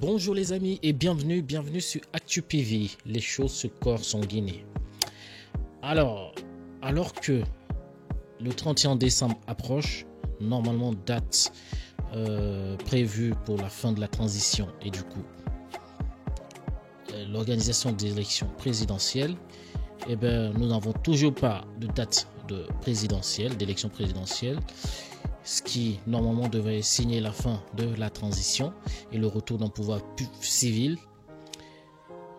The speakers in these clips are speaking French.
Bonjour les amis et bienvenue sur ActuPV, les choses se corsent en Guinée. Alors que le 31 décembre approche, normalement date prévue pour la fin de la transition et du coup l'organisation des élections présidentielles, nous n'avons toujours pas de date d'élection présidentielle, ce qui normalement devrait signer la fin de la transition et le retour d'un pouvoir civil.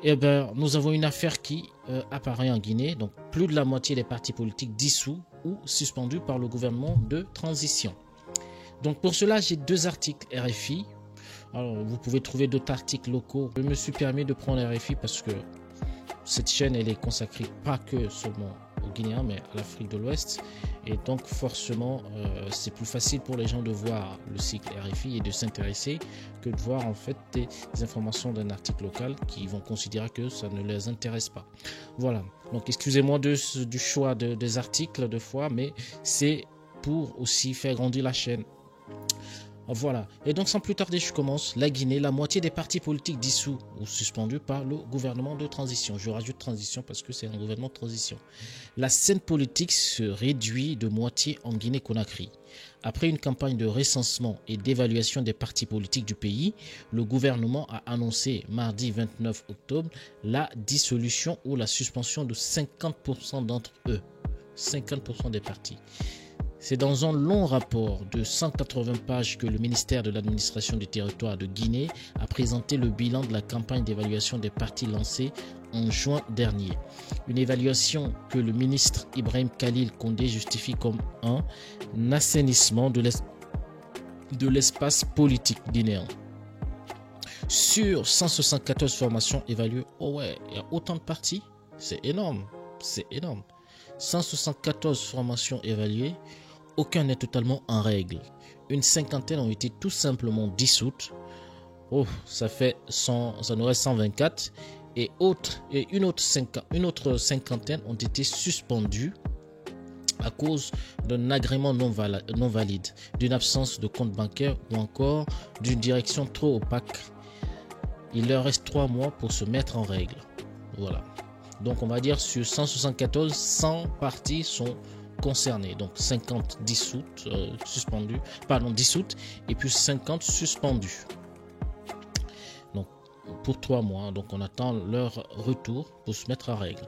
Nous avons une affaire qui apparaît en Guinée, donc plus de la moitié des partis politiques dissous ou suspendus par le gouvernement de transition. Donc pour cela, j'ai deux articles RFI. Alors vous pouvez trouver d'autres articles locaux. Je me suis permis de prendre RFI parce que cette chaîne elle est consacrée pas que seulement aux Guinéens mais à l'Afrique de l'Ouest, et donc forcément c'est plus facile pour les gens de voir le cycle RFI et de s'intéresser que de voir en fait des informations d'un article local qui vont considérer que ça ne les intéresse pas. Voilà, donc excusez-moi du choix des articles de fois, mais c'est pour aussi faire grandir la chaîne. Voilà, et donc sans plus tarder je commence. La Guinée, la moitié des partis politiques dissous ou suspendus par le gouvernement de transition. Je rajoute transition parce que c'est un gouvernement de transition. La scène politique se réduit de moitié en Guinée-Conakry. Après une campagne de recensement et d'évaluation des partis politiques du pays, le gouvernement a annoncé mardi 29 octobre la dissolution ou la suspension de 50% d'entre eux. 50% des partis. C'est dans un long rapport de 180 pages que le ministère de l'administration du territoire de Guinée a présenté le bilan de la campagne d'évaluation des partis lancée en juin dernier. Une évaluation que le ministre Ibrahim Khalil Condé justifie comme un assainissement de l'espace politique guinéen. Sur 174 formations évaluées, il y a autant de partis, c'est énorme, 174 formations évaluées. Aucun n'est totalement en règle. Une cinquantaine ont été tout simplement dissoutes. Ça nous reste 124. Et une autre cinquantaine ont été suspendues à cause d'un agrément non valide, d'une absence de compte bancaire ou encore d'une direction trop opaque. Il leur reste 3 mois pour se mettre en règle. Voilà. Donc on va dire sur 174, 100 partis sont concernés, donc 50 dissoutes et puis 50 suspendues. Donc pour 3 mois, donc on attend leur retour pour se mettre en règle.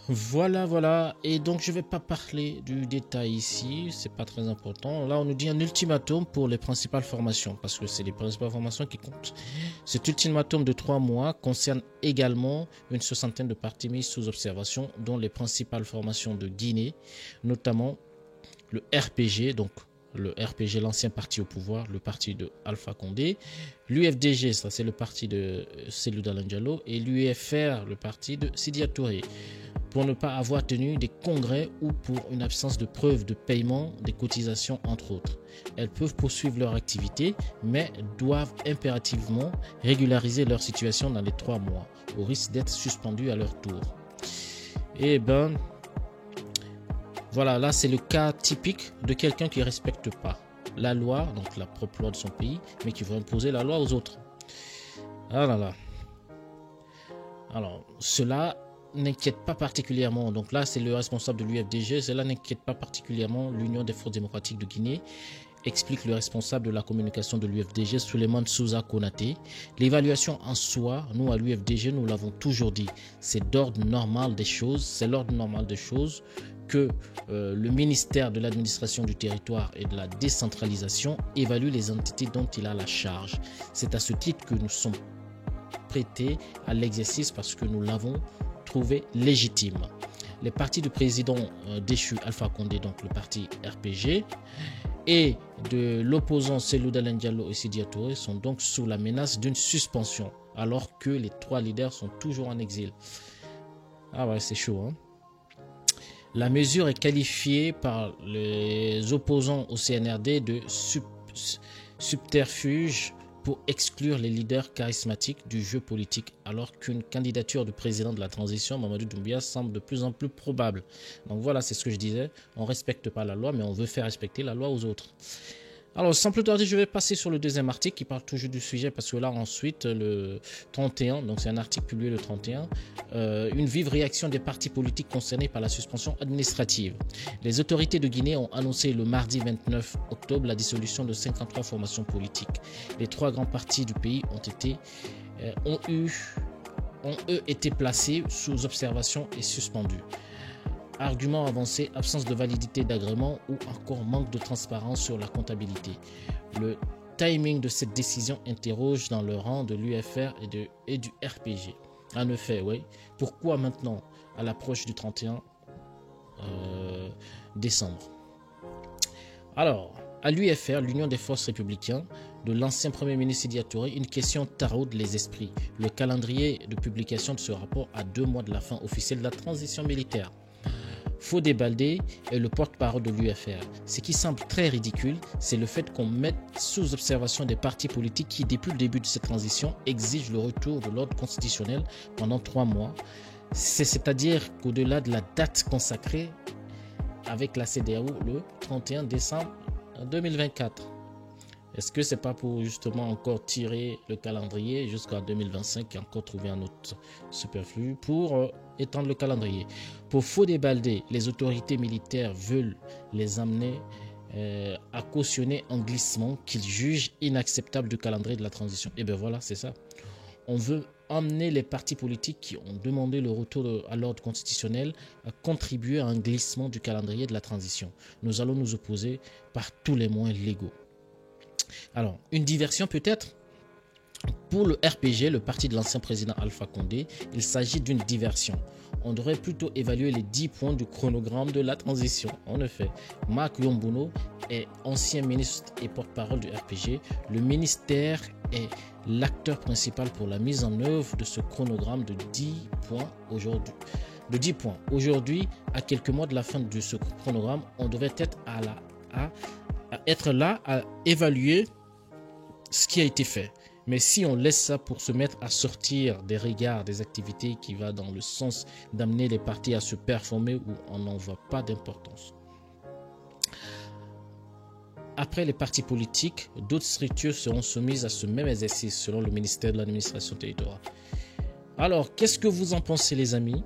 Voilà, et donc je vais pas parler du détail ici, c'est pas très important. Là on nous dit un ultimatum pour les principales formations, parce que c'est les principales formations qui comptent. Cet ultimatum de 3 mois concerne également une soixantaine de partis mis sous observation, dont les principales formations de Guinée, notamment le RPG, donc le RPG, l'ancien parti au pouvoir, le parti de Alpha Condé, l'UFDG, ça c'est le parti de Cellou Dalein Diallo, et l'UFR, le parti de Sidya Touré, pour ne pas avoir tenu des congrès ou pour une absence de preuve de paiement des cotisations entre autres. Elles peuvent poursuivre leur activité mais doivent impérativement régulariser leur situation dans les 3 mois, au risque d'être suspendues à leur tour. Voilà, là c'est le cas typique de quelqu'un qui ne respecte pas la loi, donc la propre loi de son pays, mais qui veut imposer la loi aux autres. Alors cela n'inquiète pas particulièrement, donc là c'est le responsable de l'UFDG, cela n'inquiète pas particulièrement l'Union des forces démocratiques de Guinée, explique le responsable de la communication de l'UFDG, Souleymane Souza Konaté. L'évaluation en soi, nous à l'UFDG, nous l'avons toujours dit, c'est l'ordre normal des choses que le ministère de l'administration du territoire et de la décentralisation évalue les entités dont il a la charge. C'est à ce titre que nous sommes prêtés à l'exercice parce que nous l'avons trouvé légitime. Les partis du président déchu Alpha Condé, donc le parti RPG, et de l'opposant Cellou Dalein Diallo et Sidya Touré sont donc sous la menace d'une suspension, alors que les 3 leaders sont toujours en exil. Ah ouais, c'est chaud, hein. La mesure est qualifiée par les opposants au CNRD de subterfuge pour exclure les leaders charismatiques du jeu politique, alors qu'une candidature du président de la transition, Mamadou Doumbia, semble de plus en plus probable. Donc voilà, c'est ce que je disais, on ne respecte pas la loi, mais on veut faire respecter la loi aux autres. Alors, sans plus tarder, je vais passer sur le deuxième article qui parle toujours du sujet parce que là, ensuite, le 31, donc c'est un article publié le 31, une vive réaction des partis politiques concernés par la suspension administrative. Les autorités de Guinée ont annoncé le mardi 29 octobre la dissolution de 53 formations politiques. Les 3 grands partis du pays ont eux été placés sous observation et suspendus. Argument avancé, absence de validité d'agrément ou encore manque de transparence sur la comptabilité. Le timing de cette décision interroge dans le rang de l'UFR et du RPG. En effet, oui. Pourquoi maintenant, à l'approche du 31 décembre? Alors, à l'UFR, l'Union des forces républicaines, de l'ancien Premier ministre Sidi Touré, une question taraude les esprits. Le calendrier de publication de ce rapport à 2 mois de la fin officielle de la transition militaire. Fodé Baldé est le porte-parole de l'UFR. Ce qui semble très ridicule, c'est le fait qu'on mette sous observation des partis politiques qui, depuis le début de cette transition, exigent le retour de l'ordre constitutionnel pendant 3 mois. C'est-à-dire qu'au-delà de la date consacrée avec la CEDEAO le 31 décembre 2024. Est-ce que c'est pas pour justement encore tirer le calendrier jusqu'en 2025 et encore trouver un autre superflu pour étendre le calendrier? Pour Fodé Baldé, les autorités militaires veulent les amener à cautionner un glissement qu'ils jugent inacceptable du calendrier de la transition. Et bien voilà, c'est ça. On veut amener les partis politiques qui ont demandé le retour à l'ordre constitutionnel à contribuer à un glissement du calendrier de la transition. Nous allons nous opposer par tous les moyens légaux. Alors, une diversion peut-être pour le RPG, le parti de l'ancien président Alpha Condé, il s'agit d'une diversion. On devrait plutôt évaluer les 10 points du chronogramme de la transition. En effet, Marc Yombono est ancien ministre et porte-parole du RPG. Le ministère est l'acteur principal pour la mise en œuvre de ce chronogramme de 10 points aujourd'hui. Aujourd'hui, à quelques mois de la fin de ce chronogramme, on devrait être là à évaluer ce qui a été fait. Mais si on laisse ça pour se mettre à sortir des regards, des activités qui va dans le sens d'amener les partis à se performer, où on n'en voit pas d'importance. Après les partis politiques, d'autres structures seront soumises à ce même exercice selon le ministère de l'administration territoriale. Alors, qu'est-ce que vous en pensez les amis?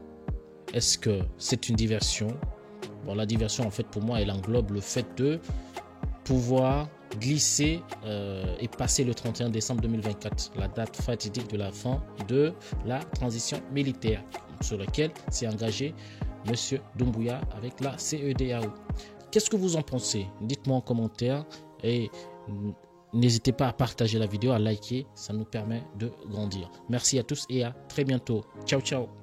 Est-ce que c'est une diversion? Bon, la diversion en fait pour moi elle englobe le fait de pouvoir glisser et passer le 31 décembre 2024, la date fatidique de la fin de la transition militaire sur laquelle s'est engagé M. Doumbouya avec la CEDEAO. Qu'est-ce que vous en pensez? Dites-moi en commentaire et n'hésitez pas à partager la vidéo, à liker, ça nous permet de grandir. Merci à tous et à très bientôt. Ciao, ciao.